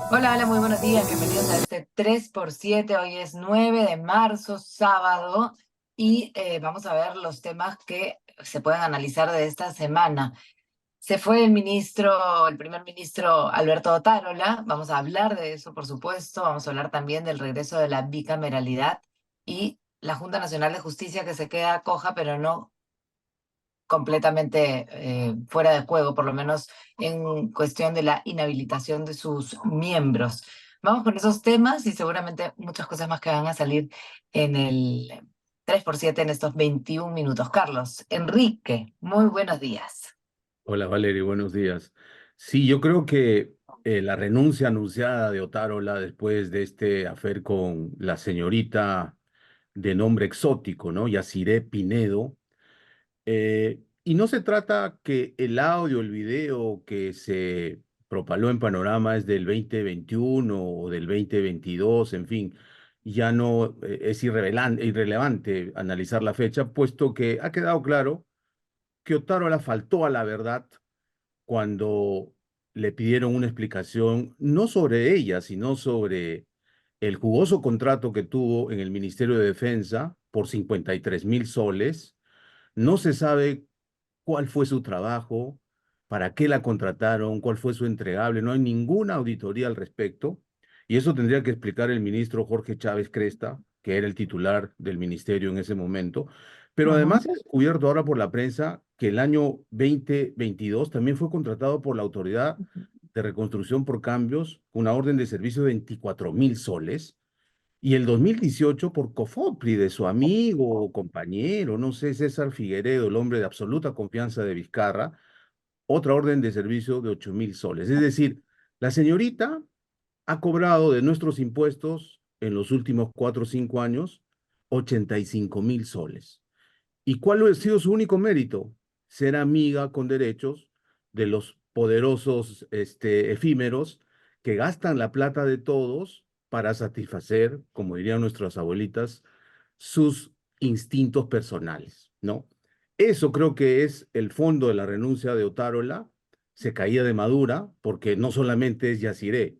Hola, hola, muy buenos días. Bienvenidos a este 3x7. Hoy es 9 de marzo, sábado, y vamos a ver los temas que se pueden analizar de esta semana. Se fue el primer ministro Alberto Otárola. Vamos a hablar de eso, por supuesto. Vamos a hablar también del regreso de la bicameralidad y la Junta Nacional de Justicia que se queda coja, pero no completamente fuera de juego, por lo menos en cuestión de la inhabilitación de sus miembros. Vamos con esos temas y seguramente muchas cosas más que van a salir en el 3x7 en estos 21 minutos. Carlos, Enrique, muy buenos días. Hola Valeria, buenos días. Sí, yo creo que la renuncia anunciada de Otárola después de este afer con la señorita de nombre exótico, ¿no? Yaciré Pinedo. Y no se trata que el audio, el video que se propaló en Panorama es del 2021 o del 2022, en fin, ya no es irrelevante analizar la fecha, puesto que ha quedado claro que Otárola faltó a la verdad cuando le pidieron una explicación no sobre ella, sino sobre el jugoso contrato que tuvo en el Ministerio de Defensa por 53.000 soles. No se sabe cuál fue su trabajo, para qué la contrataron, cuál fue su entregable. No hay ninguna auditoría al respecto. Y eso tendría que explicar el ministro Jorge Chávez Cresta, que era el titular del ministerio en ese momento. Pero Ujú, además se ha descubierto ahora por la prensa que el año 2022 también fue contratado por la Autoridad de Reconstrucción por Cambios, una orden de servicio de 24.000 soles. Y el 2018 por Cofopri, de su amigo o compañero, no sé, César Figueredo, el hombre de absoluta confianza de Vizcarra, otra orden de servicio de 8.000 soles. Es decir, la señorita ha cobrado de nuestros impuestos en los últimos 4 o 5 años 85.000 soles. ¿Y cuál ha sido su único mérito? Ser amiga con derechos de los poderosos efímeros que gastan la plata de todos para satisfacer, como dirían nuestras abuelitas, sus instintos personales, ¿no? Eso creo que es el fondo de la renuncia de Otárola. Se caía de madura porque no solamente es Yaciré.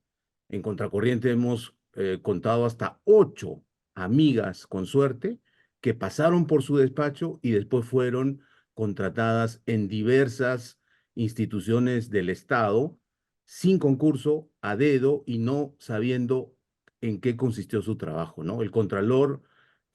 En Contracorriente hemos contado hasta 8 amigas con suerte que pasaron por su despacho y después fueron contratadas en diversas instituciones del Estado sin concurso, a dedo y no sabiendo en qué consistió su trabajo, ¿no? El Contralor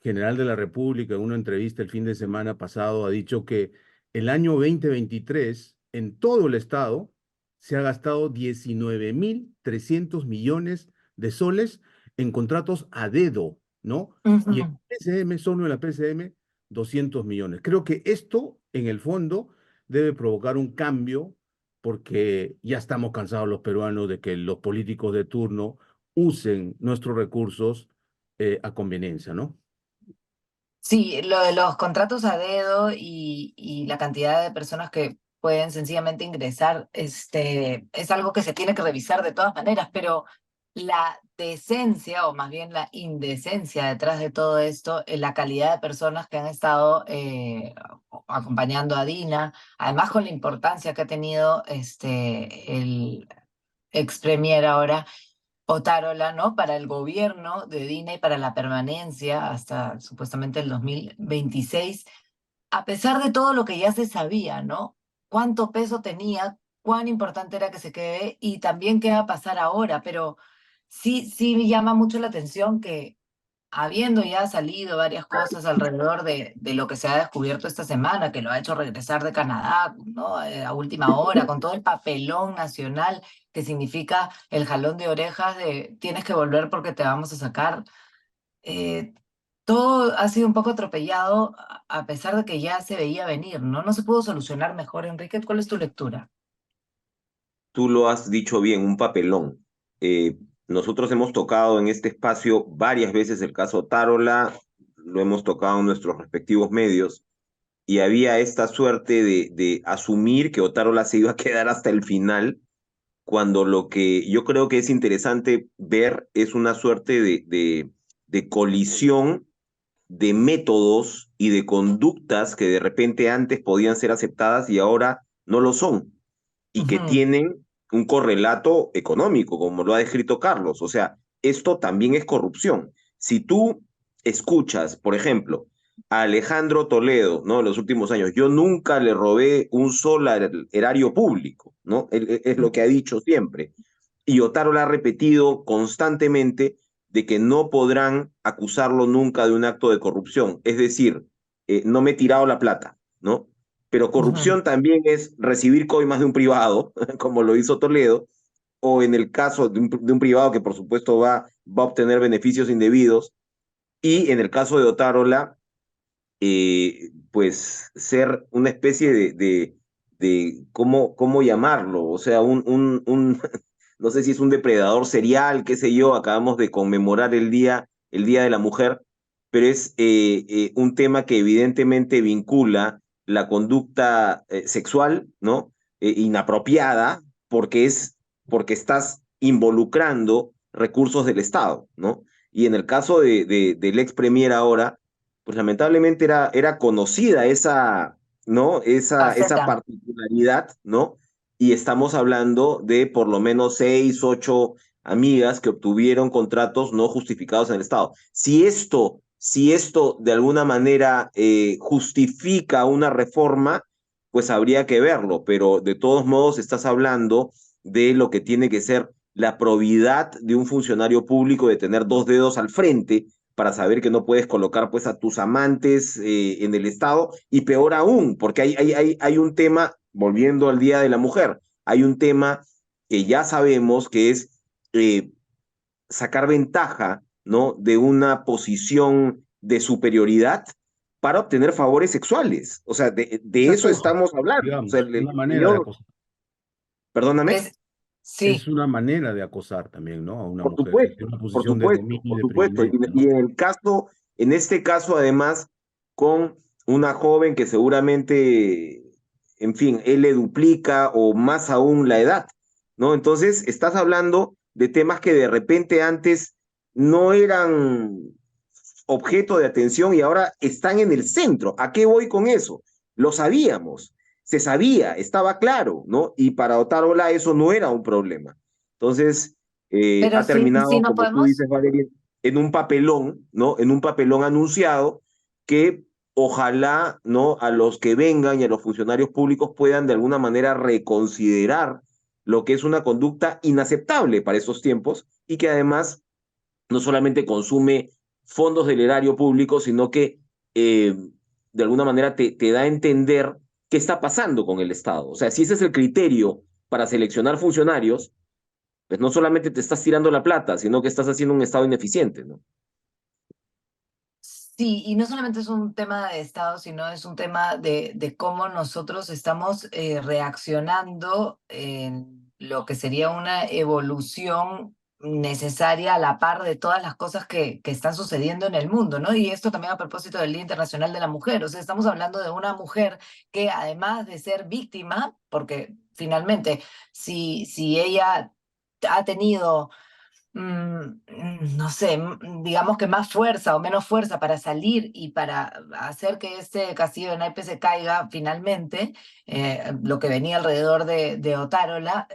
General de la República, en una entrevista el fin de semana pasado, ha dicho que el año 2023 en todo el Estado se ha gastado 19.300 millones de soles en contratos a dedo, ¿no? Y en ujú. PCM, solo en la PCM, 200 millones. Creo que esto, en el fondo, debe provocar un cambio porque ya estamos cansados los peruanos de que los políticos de turno usen nuestros recursos a conveniencia, ¿no? Sí, lo de los contratos a dedo y la cantidad de personas que pueden sencillamente ingresar, es algo que se tiene que revisar de todas maneras, pero la decencia, o más bien la indecencia detrás de todo esto, la calidad de personas que han estado acompañando a Dina, además con la importancia que ha tenido el ex premier ahora Otárola, ¿no? Para el gobierno de Dina y para la permanencia hasta supuestamente el 2026, a pesar de todo lo que ya se sabía, ¿no? Cuánto peso tenía, cuán importante era que se quede y también qué va a pasar ahora, pero sí, sí me llama mucho la atención que habiendo ya salido varias cosas alrededor de lo que se ha descubierto esta semana, que lo ha hecho regresar de Canadá, ¿no? A última hora, con todo el papelón nacional que significa el jalón de orejas de tienes que volver porque te vamos a sacar. eh, Todo ha sido un poco atropellado a pesar de que ya se veía venir, ¿no? No se pudo solucionar mejor, Enrique. ¿Cuál es tu lectura? Tú lo has dicho bien, un papelón. Nosotros hemos tocado en este espacio varias veces el caso Tarola, lo hemos tocado en nuestros respectivos medios, y había esta suerte de asumir que Otárola se iba a quedar hasta el final, cuando lo que yo creo que es interesante ver es una suerte de colisión de métodos y de conductas que de repente antes podían ser aceptadas y ahora no lo son y que Ujú, tienen un correlato económico, como lo ha descrito Carlos. O sea, esto también es corrupción. Si tú escuchas, por ejemplo, a Alejandro Toledo, ¿no? En los últimos años, yo nunca le robé un solo erario público, ¿no? Es lo que ha dicho siempre. Y Otárola ha repetido constantemente de que no podrán acusarlo nunca de un acto de corrupción. Es decir, no me he tirado la plata, ¿no? Pero Ujú. corrupción también es recibir coimas de un privado, como lo hizo Toledo, o en el caso de un privado que por supuesto va a obtener beneficios indebidos, y en el caso de Otárola, pues ser una especie de ¿cómo llamarlo? O sea, no sé si es un depredador serial, qué sé yo, acabamos de conmemorar el Día de la Mujer, pero es un tema que evidentemente vincula la conducta sexual, ¿no? Inapropiada, porque estás involucrando recursos del Estado, ¿no? Y en el caso del ex premier ahora, pues lamentablemente era conocida ¿no? Esa Faceta. particularidad, ¿no? Y estamos hablando de por lo menos 6, 8 amigas que obtuvieron contratos no justificados en el Estado. Si esto de alguna manera justifica una reforma, pues habría que verlo, pero de todos modos estás hablando de lo que tiene que ser la probidad de un funcionario público de tener dos dedos al frente para saber que no puedes colocar pues a tus amantes en el Estado, y peor aún, porque hay un tema, volviendo al Día de la Mujer, hay un tema que ya sabemos que es eh, sacar ventaja, ¿no? De una posición de superioridad para obtener favores sexuales. O sea, de eso Exacto, estamos hablando. O sea, digamos, una el manera de señor, acosar. perdóname. Es, Es sí, una manera de acosar también, ¿no? A una Por mujer, desde supuesto, una por posición de supuesto, dominio y por de supuesto. Y, privilegio, y ¿no? en este caso, además, con una joven que seguramente, en fin, él le duplica o más aún la edad, ¿no? Entonces, estás hablando de temas que de repente antes no eran objeto de atención y ahora están en el centro. ¿A qué voy con eso? Lo sabíamos, se sabía, estaba claro, ¿no? Y para Otárola eso no era un problema. Entonces, pero ha sí terminado, no como tú podemos. dices, Valeria, en un papelón, ¿no? En un papelón anunciado que ojalá, ¿no? A los que vengan y a los funcionarios públicos puedan de alguna manera reconsiderar lo que es una conducta inaceptable para esos tiempos y que además no solamente consume fondos del erario público, sino que eh, de alguna manera te da a entender qué está pasando con el Estado. O sea, si ese es el criterio para seleccionar funcionarios, pues no solamente te estás tirando la plata, sino que estás haciendo un Estado ineficiente, ¿no? Sí, y no solamente es un tema de Estado, sino es un tema de cómo nosotros estamos reaccionando en lo que sería una evolución necesaria a la par de todas las cosas que están sucediendo en el mundo, ¿no? Y esto también a propósito del Día Internacional de la Mujer. O sea, estamos hablando de una mujer que además de ser víctima, porque finalmente, si ella ha tenido no sé, digamos que más fuerza o menos fuerza para salir y para hacer que este castillo de naipes se caiga finalmente, lo que venía alrededor de Otárola.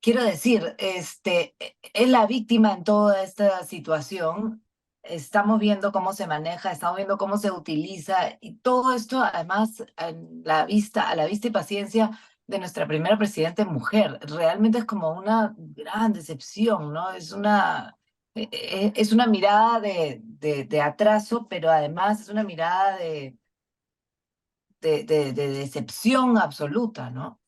Quiero decir, es la víctima en toda esta situación. Estamos viendo cómo se maneja, estamos viendo cómo se utiliza y todo esto además a la vista y paciencia de nuestra primera presidenta mujer. Realmente es como una gran decepción, ¿no? Es una mirada de atraso, pero además es una mirada de decepción absoluta, ¿no?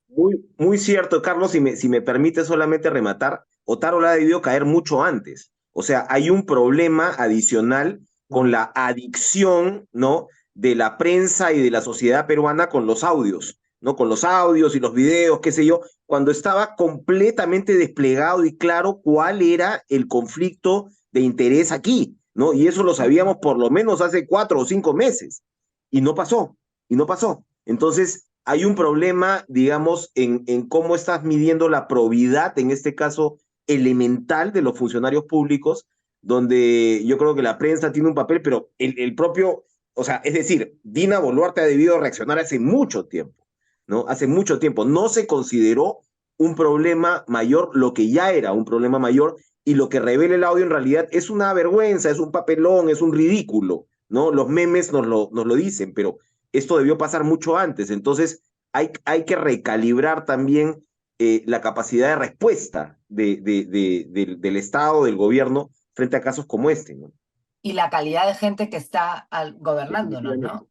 Muy cierto, Carlos, si me permite solamente rematar, Otárola ha debido caer mucho antes. O sea, hay un problema adicional con la adicción, ¿no? De la prensa y de la sociedad peruana con los audios, ¿no? Con los audios y los videos, qué sé yo, cuando estaba completamente desplegado y claro cuál era el conflicto de interés aquí, ¿no? Y eso lo sabíamos por lo menos hace 4 o 5 meses. Y no pasó, y no pasó. Entonces, hay un problema, digamos, en cómo estás midiendo la probidad, en este caso elemental, de los funcionarios públicos, donde yo creo que la prensa tiene un papel, pero el propio, o sea, es decir, Dina Boluarte ha debido reaccionar hace mucho tiempo, ¿no? Hace mucho tiempo. No se consideró un problema mayor, lo que ya era un problema mayor, y lo que revela el audio en realidad es una vergüenza, es un papelón, es un ridículo, ¿no? Los memes nos lo dicen, pero esto debió pasar mucho antes. Entonces, hay que recalibrar también la capacidad de respuesta del Estado, del gobierno, frente a casos como este, ¿no? Y la calidad de gente que está gobernándonos, Definitivamente. ¿no?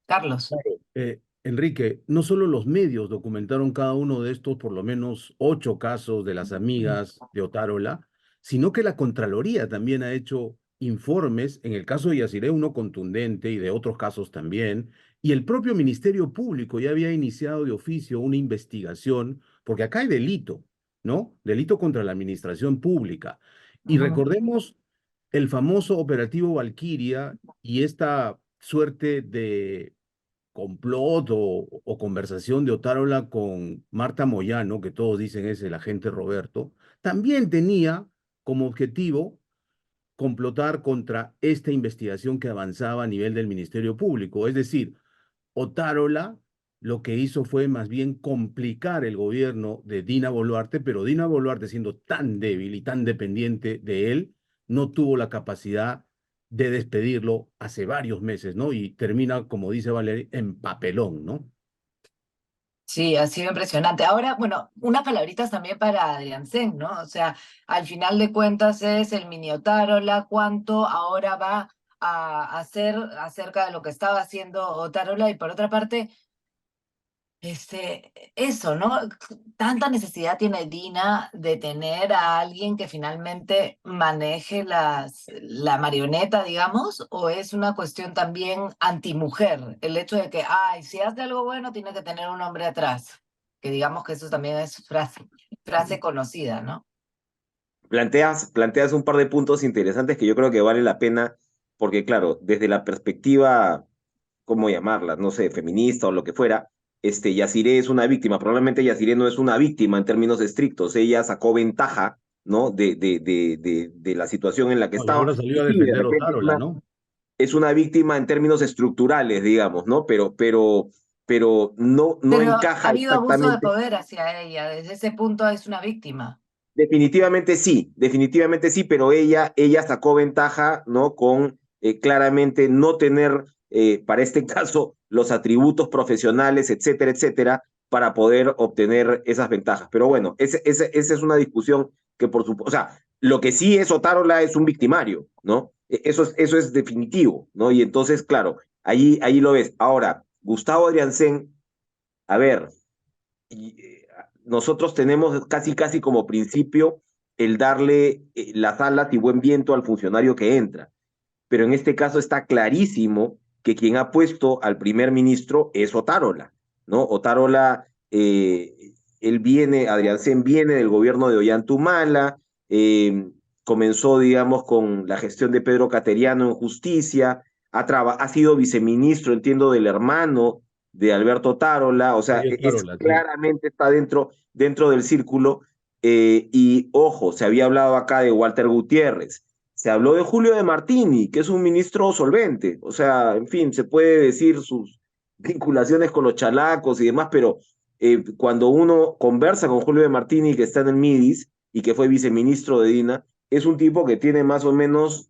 Carlos. Enrique, no solo los medios documentaron cada uno de estos, por lo menos 8 casos de las amigas de Otárola, sino que la Contraloría también ha hecho informes, en el caso de Yaciré, uno contundente y de otros casos también, y el propio Ministerio Público ya había iniciado de oficio una investigación, porque acá hay delito, ¿no? Delito contra la administración pública. Y Ujú. recordemos el famoso operativo Valquiria y esta suerte de complot o conversación de Otárola con Marta Moyano, que todos dicen es el agente Roberto, también tenía como objetivo complotar contra esta investigación que avanzaba a nivel del Ministerio Público. Es decir, Otárola lo que hizo fue más bien complicar el gobierno de Dina Boluarte, pero Dina Boluarte, siendo tan débil y tan dependiente de él, no tuvo la capacidad de despedirlo hace varios meses, ¿no? Y termina, como dice Valeria, en papelón, ¿no? Sí, ha sido impresionante. Ahora, bueno, unas palabritas también para Adrián Sen, ¿no? O sea, al final de cuentas es el mini Otárola, cuánto ahora va a hacer acerca de lo que estaba haciendo Otárola y por otra parte, eso, ¿no? Tanta necesidad tiene Dina de tener a alguien que finalmente maneje la marioneta, digamos, o es una cuestión también antimujer, el hecho de que, ay, si hace algo bueno, tiene que tener un hombre atrás, que digamos que eso también es frase conocida, ¿no? Planteas un par de puntos interesantes que yo creo que vale la pena, porque claro, desde la perspectiva, ¿cómo llamarla? No sé, feminista o lo que fuera, Yaciré es una víctima. Probablemente Yaciré no es una víctima en términos estrictos. Ella sacó ventaja, ¿no? De la situación en la que No, y estaba. ahora salió Y a sí, de defender a repente Otárola, ¿no? es una víctima en términos estructurales, digamos, ¿no? Pero no Pero ha encaja habido abuso de exactamente. poder hacia ella, desde ese punto es una víctima. Definitivamente sí, pero ella sacó ventaja, ¿no? Con claramente no tener, para este caso, los atributos profesionales, etcétera, etcétera, para poder obtener esas ventajas. Pero bueno, esa es una discusión que por supuesto, o sea, lo que sí es Otárola es un victimario, ¿no? Eso es definitivo, ¿no? Y entonces, claro, ahí lo ves. Ahora, Gustavo Adriansen, a ver, y, nosotros tenemos casi como principio el darle las alas y buen viento al funcionario que entra. Pero en este caso está clarísimo que quien ha puesto al primer ministro es Otárola, ¿no? Otárola, Adrián Sen viene del gobierno de Ollantumala, comenzó, digamos, con la gestión de Pedro Cateriano en justicia, ha sido viceministro, entiendo, del hermano de Alberto Otárola, o sea, Sí, Otárola, sí. claramente está dentro del círculo, y ojo, se había hablado acá de Walter Gutiérrez, se habló de Julio de Martini, que es un ministro solvente, o sea, en fin, se puede decir sus vinculaciones con los chalacos y demás, pero cuando uno conversa con Julio de Martini, que está en el MIDIS y que fue viceministro de Dina, es un tipo que tiene más o menos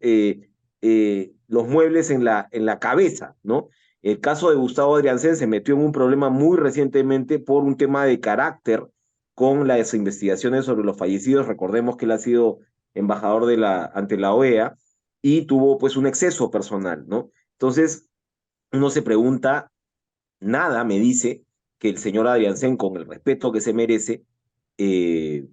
los muebles en la cabeza, ¿no? El caso de Gustavo Adriansen se metió en un problema muy recientemente por un tema de carácter con las investigaciones sobre los fallecidos. Recordemos que él ha sido embajador ante la OEA y tuvo pues un exceso personal, ¿no? Entonces, uno se pregunta, nada me dice que el señor Adriansen, con el respeto que se merece, eh,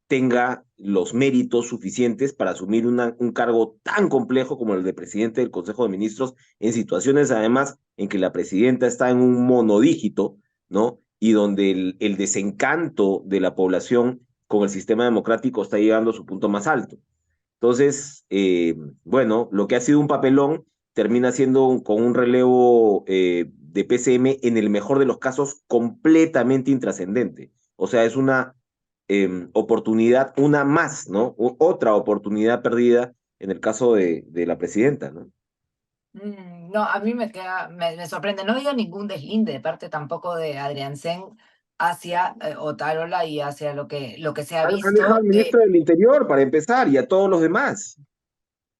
tenga los méritos suficientes para asumir un cargo tan complejo como el de presidente del Consejo de Ministros, en situaciones además en que la presidenta está en un monodígito, ¿no? Y donde el desencanto de la población con el sistema democrático está llegando a su punto más alto. Entonces, bueno, lo que ha sido un papelón termina siendo con un relevo de PCM en el mejor de los casos completamente intrascendente. O sea, es una oportunidad, una más, ¿no? Otra oportunidad perdida en el caso de la presidenta, ¿no? No, a mí me sorprende. No veo ningún deslinde de parte tampoco de Adrián Sen hacia Otárola y hacia lo que se ha Han dejado al visto. ministro del Interior para empezar y a todos los demás.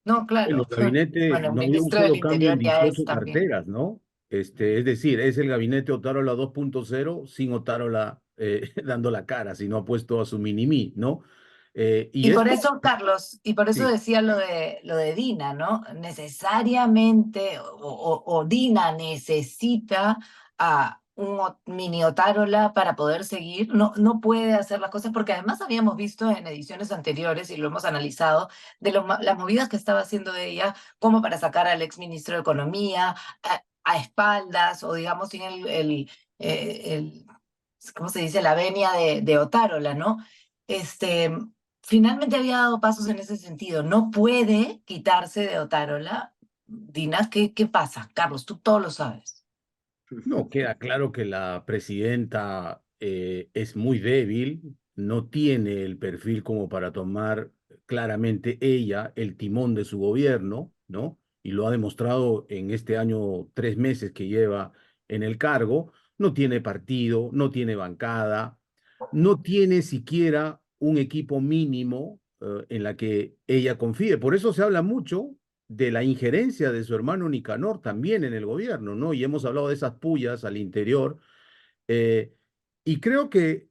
No, En claro. el gabinete Bueno, el no ha habido un ministro del solo cambio en Interior ya es 18 también. carteras, ¿no? Es decir, es el gabinete Otárola 2.0 sin Otárola dando la cara, sino ha puesto a su mini-mí, ¿no? Y Y por esto, eso, Carlos, y por eso sí, decía lo de Dina, ¿no? Necesariamente, o Dina necesita a mini Otárola para poder seguir, no, no puede hacer las cosas, porque además habíamos visto en ediciones anteriores, y lo hemos analizado, de las movidas que estaba haciendo ella, como para sacar al exministro de Economía a espaldas, o digamos, sin ¿cómo se dice? La venia de Otárola, ¿no? Este, finalmente había dado pasos en ese sentido. No puede quitarse de Otárola. Dina, ¿qué pasa? Carlos, tú todo lo sabes. no, queda claro que la presidenta es muy débil, no tiene el perfil como para tomar claramente ella el timón de su gobierno, ¿no? Y lo ha demostrado en este año, 3 meses que lleva en el cargo. No tiene partido, no tiene bancada, no tiene siquiera un equipo mínimo en la que ella confíe. Por eso se habla mucho de la injerencia de su hermano Nicanor también en el gobierno, ¿no? Y hemos hablado de esas pullas al interior. eh, y creo que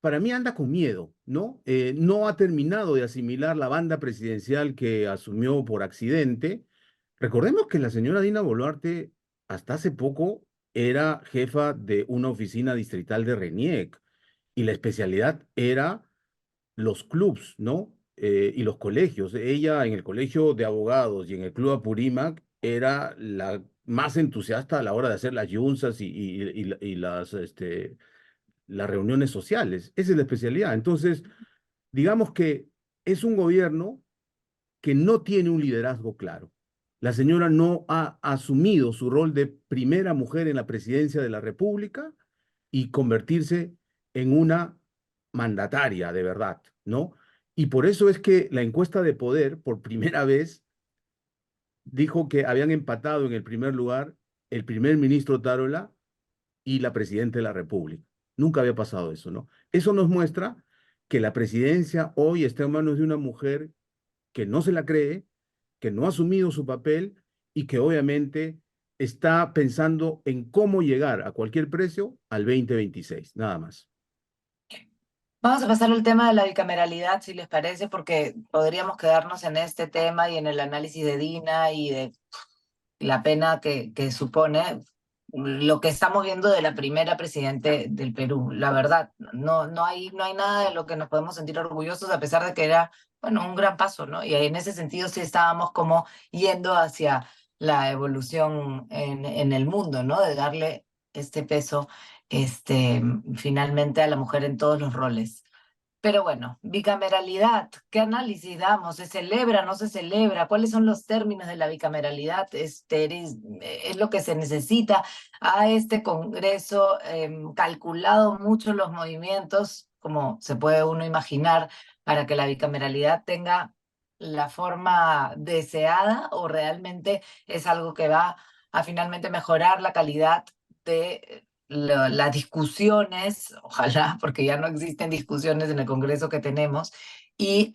para mí anda con miedo, ¿no? No ha terminado de asimilar la banda presidencial que asumió por accidente. Recordemos que la señora Dina Boluarte hasta hace poco era jefa de una oficina distrital de RENIEC y la especialidad era los clubs, ¿no? Y los colegios. Ella en el colegio de abogados y en el club Apurímac era la más entusiasta a la hora de hacer las yunzas y las reuniones sociales. Esa es la especialidad. Entonces, digamos que es un gobierno que no tiene un liderazgo claro. La señora no ha asumido su rol de primera mujer en la presidencia de la República y convertirse en una mandataria de verdad, ¿no? Y por eso es que la encuesta de poder, por primera vez, dijo que habían empatado en el primer lugar el primer ministro Tarola y la presidenta de la República. Nunca había pasado eso, ¿no? Eso nos muestra que la presidencia hoy está en manos de una mujer que no se la cree, que no ha asumido su papel y que obviamente está pensando en cómo llegar a cualquier precio al 2026, nada más. Vamos a pasar al tema de la bicameralidad, si les parece, porque podríamos quedarnos en este tema y en el análisis de Dina y de la pena que supone lo que estamos viendo de la primera presidente del Perú. La verdad, no hay nada de lo que nos podemos sentir orgullosos, a pesar de que era, bueno, un gran paso, ¿no? Y en ese sentido sí estábamos como yendo hacia la evolución en el mundo, ¿no? De darle este peso, finalmente a la mujer en todos los roles. Pero bueno, bicameralidad, ¿qué análisis damos? ¿Se celebra, no se celebra? ¿Cuáles son los términos de la bicameralidad? Es lo que se necesita. A este Congreso calculado mucho los movimientos, como se puede uno imaginar, para que la bicameralidad tenga la forma deseada, o realmente es algo que va a finalmente mejorar la calidad de las discusiones, ojalá, porque ya no existen discusiones en el Congreso que tenemos, y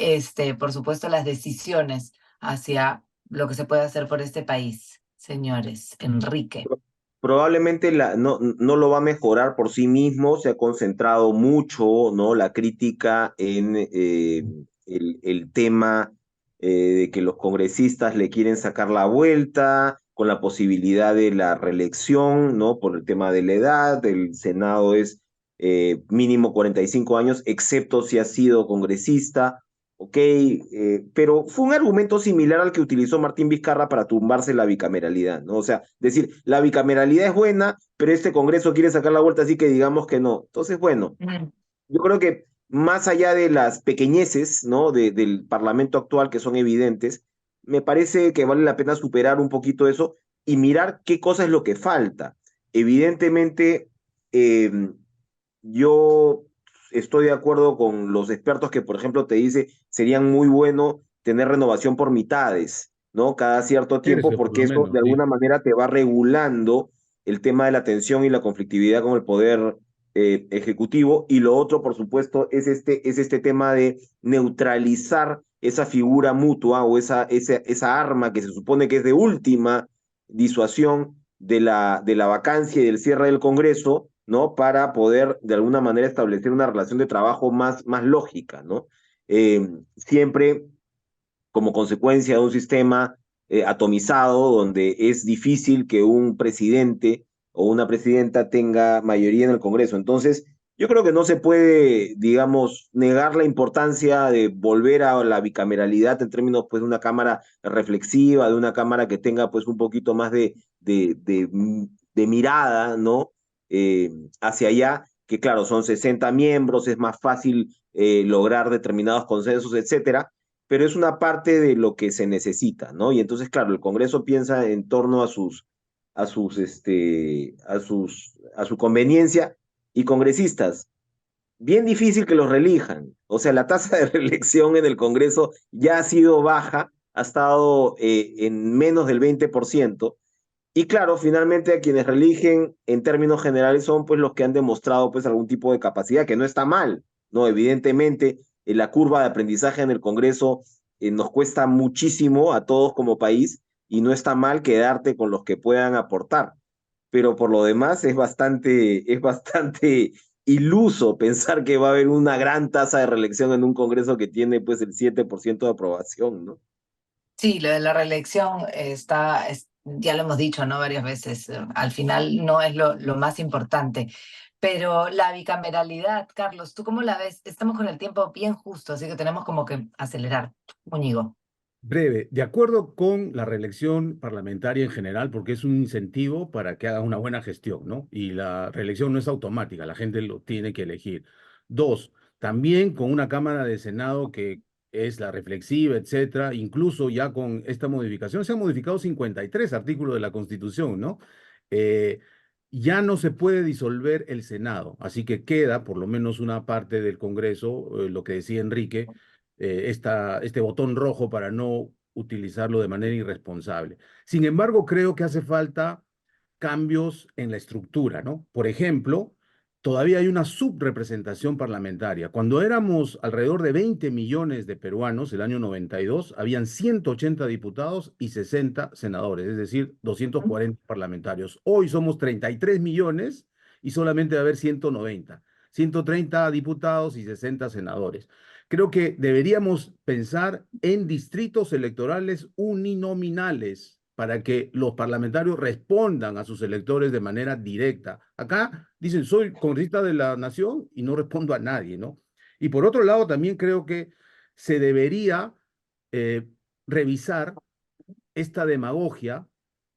por supuesto las decisiones hacia lo que se puede hacer por este país, señores. Enrique. Probablemente no lo va a mejorar por sí mismo, se ha concentrado mucho, ¿no? La crítica en el tema de que los congresistas le quieren sacar la vuelta con la posibilidad de la reelección, ¿no? Por el tema de la edad, el Senado es mínimo 45 años, excepto si ha sido congresista. Ok, pero fue un argumento similar al que utilizó Martín Vizcarra para tumbarse la bicameralidad, ¿no? O sea, decir, la bicameralidad es buena, pero este Congreso quiere sacar la vuelta, así que digamos que no. Entonces, bueno, Mm. yo creo que más allá de las pequeñeces, ¿no? Del Parlamento actual que son evidentes, me parece que vale la pena superar un poquito eso y mirar qué cosa es lo que falta. Evidentemente, yo estoy de acuerdo con los expertos que, por ejemplo, te dice serían muy bueno tener renovación por mitades, ¿no? Cada cierto tiempo, Tercio, por porque lo eso de menos, sí. alguna manera te va regulando el tema de la tensión y la conflictividad con el poder ejecutivo, y lo otro, por supuesto, es este tema de neutralizar esa figura mutua o esa arma que se supone que es de última disuasión de la vacancia y del cierre del Congreso, ¿no? Para poder de alguna manera establecer una relación de trabajo más lógica, ¿no? Siempre como consecuencia de un sistema atomizado donde es difícil que un presidente o una presidenta tenga mayoría en el Congreso. Entonces, yo creo que no se puede, digamos, negar la importancia de volver a la bicameralidad en términos, pues, de una cámara reflexiva, de una cámara que tenga, pues, un poquito más de mirada, ¿no? Eh, Hacia allá, que claro, son 60 miembros, es más fácil lograr determinados consensos, etcétera, pero es una parte de lo que se necesita, ¿no? Y entonces, claro, el Congreso piensa en torno a su conveniencia, y congresistas, bien difícil que los reelijan. O sea, la tasa de reelección en el Congreso ya ha sido baja, ha estado en menos del 20%. Y claro, finalmente a quienes reeligen en términos generales son pues los que han demostrado pues algún tipo de capacidad, que no está mal, ¿no? Evidentemente, la curva de aprendizaje en el Congreso nos cuesta muchísimo a todos como país, y no está mal quedarte con los que puedan aportar. Pero por lo demás es bastante iluso pensar que va a haber una gran tasa de reelección en un Congreso que tiene pues el 7% de aprobación, ¿no? Sí, lo de la reelección ya lo hemos dicho, ¿no? Varias veces. Al final no es lo más importante. Pero la bicameralidad, Carlos, ¿tú cómo la ves? Estamos con el tiempo bien justo, así que tenemos como que acelerar. Muñigo. Breve, de acuerdo con la reelección parlamentaria en general, porque es un incentivo para que haga una buena gestión, ¿no? Y la reelección no es automática, la gente lo tiene que elegir. Dos, también con una Cámara de Senado que es la reflexiva, etcétera, incluso ya con esta modificación, se han modificado 53 artículos de la Constitución, ¿no? Eh, ya no se puede disolver el Senado, así que queda por lo menos una parte del Congreso, lo que decía Enrique, este botón rojo para no utilizarlo de manera irresponsable. Sin embargo, creo que hace falta cambios en la estructura, ¿no? Por ejemplo, todavía hay una subrepresentación parlamentaria. Cuando éramos alrededor de 20 millones de peruanos, el año 92, habían 180 diputados y 60 senadores, es decir, 240 parlamentarios. Hoy somos 33 millones y solamente va a haber 190. 130 diputados y 60 senadores. Creo que deberíamos pensar en distritos electorales uninominales para que los parlamentarios respondan a sus electores de manera directa. Acá dicen, soy congresista de la nación y no respondo a nadie, ¿no? Y por otro lado, también creo que se debería eh, revisar esta demagogia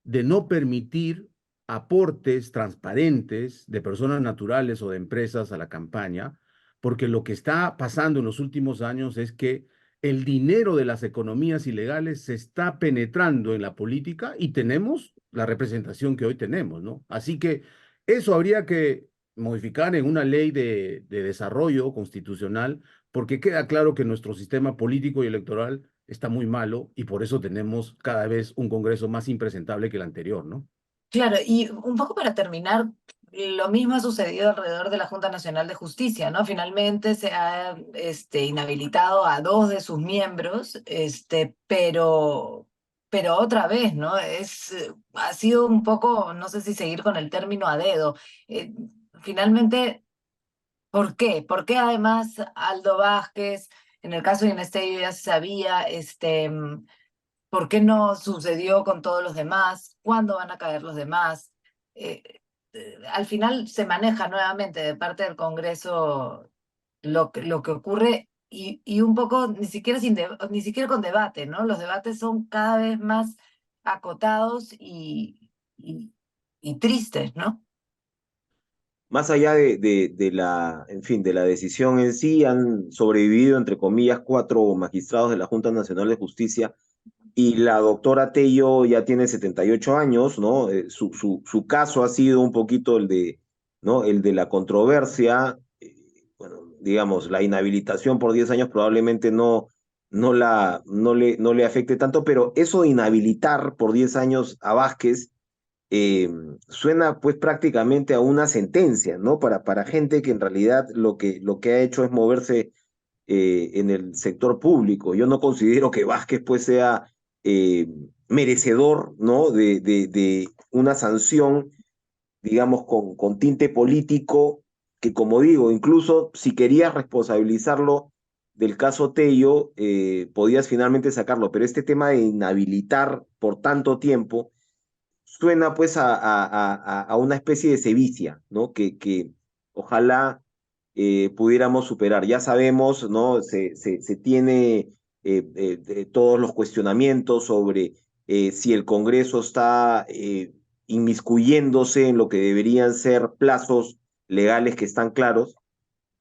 de no permitir aportes transparentes de personas naturales o de empresas a la campaña, porque lo que está pasando en los últimos años es que el dinero de las economías ilegales se está penetrando en la política y tenemos la representación que hoy tenemos, ¿no? Así que eso habría que modificar en una ley de desarrollo constitucional, porque queda claro que nuestro sistema político y electoral está muy malo y por eso tenemos cada vez un Congreso más impresentable que el anterior, ¿no? Claro, y un poco para terminar, lo mismo ha sucedido alrededor de la Junta Nacional de Justicia, ¿no? Finalmente se ha inhabilitado a dos de sus miembros, pero otra vez, ¿no? Ha sido un poco, no sé si seguir con el término a dedo. Eh, Finalmente, ¿por qué? ¿Por qué además Aldo Vázquez, en el caso de Inés Tello ya se sabía, ¿por qué no sucedió con todos los demás? ¿Cuándo van a caer los demás? Eh, Al final se maneja nuevamente de parte del Congreso lo que ocurre y un poco ni siquiera con debate, ¿no? Los debates son cada vez más acotados y tristes, ¿no? Más allá en fin, de la decisión en sí, han sobrevivido, entre comillas, 4 magistrados de la Junta Nacional de Justicia, y la doctora Tello ya tiene 78 años, ¿no? Su caso ha sido un poquito ¿no? El de la controversia. Bueno, digamos, la inhabilitación por 10 años probablemente no le afecte tanto, pero eso de inhabilitar por 10 años a Vázquez suena pues prácticamente a una sentencia, ¿no? Para gente que en realidad lo que ha hecho es moverse en el sector público. Yo no considero que Vázquez pues sea eh, merecedor, ¿no? De una sanción, digamos, con tinte político, que como digo, incluso si querías responsabilizarlo del caso Tello, podías finalmente sacarlo, pero este tema de inhabilitar por tanto tiempo suena pues a una especie de sevicia, ¿no? Que ojalá pudiéramos superar. Ya sabemos, ¿no? Se tiene todos los cuestionamientos sobre si el Congreso está inmiscuyéndose en lo que deberían ser plazos legales que están claros.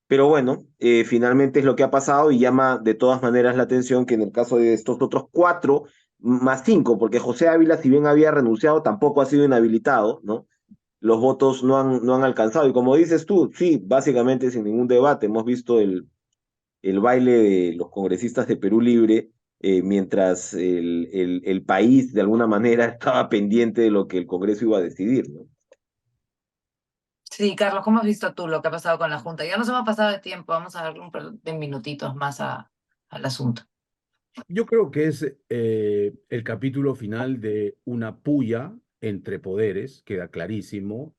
Pero bueno, finalmente es lo que ha pasado y llama de todas maneras la atención que en el caso de estos otros cuatro, más cinco, porque José Ávila, si bien había renunciado, tampoco ha sido inhabilitado, ¿no? Los votos no han alcanzado. Y como dices tú, sí, básicamente sin ningún debate, hemos visto el baile de los congresistas de Perú Libre, mientras el país de alguna manera estaba pendiente de lo que el Congreso iba a decidir, ¿no? Sí, Carlos, ¿cómo has visto tú lo que ha pasado con la Junta? Ya nos hemos pasado de tiempo, vamos a darle un par de minutitos más al asunto. Yo creo que es el capítulo final de una puya entre poderes, queda clarísimo.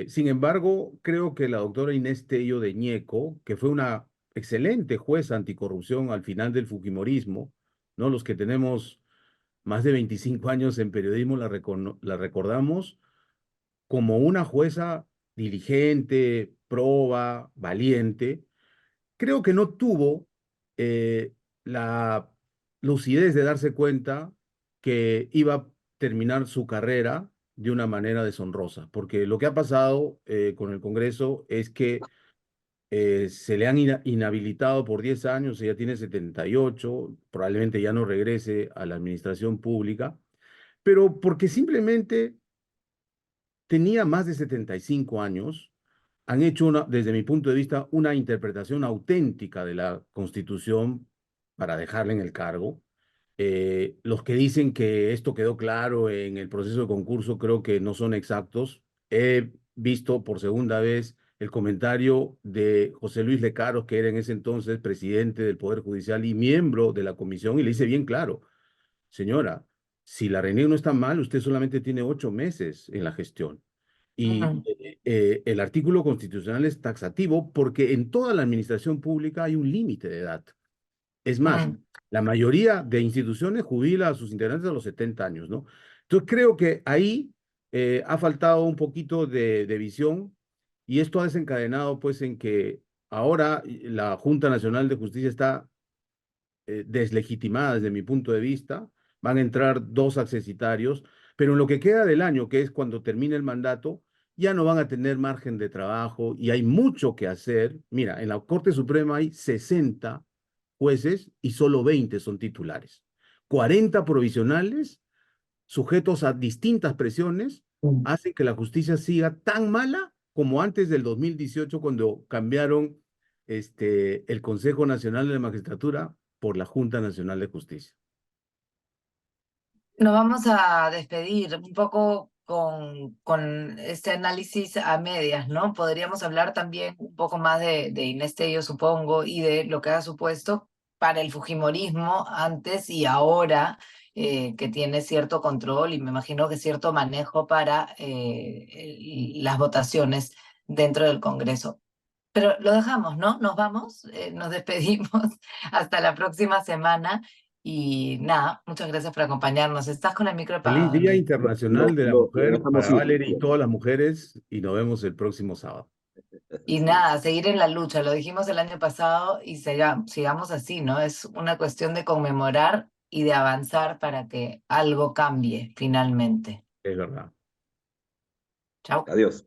Sin embargo, creo que la doctora Inés Tello de Ñeco, que fue una excelente jueza anticorrupción al final del fujimorismo, ¿no? Los que tenemos más de 25 años en periodismo la recordamos como una jueza diligente, proba, valiente. Creo que no tuvo la lucidez de darse cuenta que iba a terminar su carrera de una manera deshonrosa, porque lo que ha pasado con el Congreso es que se le han inhabilitado por 10 años, ella tiene 78, probablemente ya no regrese a la administración pública, pero porque simplemente tenía más de 75 años, han hecho, desde mi punto de vista, una interpretación auténtica de la Constitución para dejarla en el cargo. Los que dicen que esto quedó claro en el proceso de concurso creo que no son exactos. He visto por segunda vez el comentario de José Luis Lecaros, que era en ese entonces presidente del Poder Judicial y miembro de la comisión, y le dice bien claro, señora, si la RENIEC no está mal, usted solamente tiene 8 meses en la gestión. Y Ujú, el artículo constitucional es taxativo porque en toda la administración pública hay un límite de edad. Es más, ujú. la mayoría de instituciones jubila a sus integrantes a los 70 años, ¿no? Entonces creo que ahí ha faltado un poquito de visión y esto ha desencadenado pues en que ahora la Junta Nacional de Justicia está deslegitimada desde mi punto de vista. Van a entrar dos accesitarios, pero en lo que queda del año, que es cuando termine el mandato, ya no van a tener margen de trabajo y hay mucho que hacer. Mira, en la Corte Suprema hay 60 jueces y solo 20 son titulares. 40 provisionales sujetos a distintas presiones hacen que la justicia siga tan mala como antes del 2018 cuando cambiaron el Consejo Nacional de la Magistratura por la Junta Nacional de Justicia. Nos vamos a despedir un poco con este análisis a medias, ¿no? Podríamos hablar también un poco más de Inés Tello, supongo, y de lo que ha supuesto para el fujimorismo antes y ahora, que tiene cierto control y me imagino que cierto manejo para las votaciones dentro del Congreso. Pero lo dejamos, ¿no? Nos vamos, nos despedimos hasta la próxima semana y nada, muchas gracias por acompañarnos. Estás con el micro Feliz apagado, Día Enrique. Internacional de la Lo Mujer dejamos para ir. Valerie y todas las mujeres y nos vemos el próximo sábado. Y nada, seguir en la lucha, lo dijimos el año pasado y sigamos así, ¿no? Es una cuestión de conmemorar y de avanzar para que algo cambie finalmente. Es verdad. Chao. Adiós.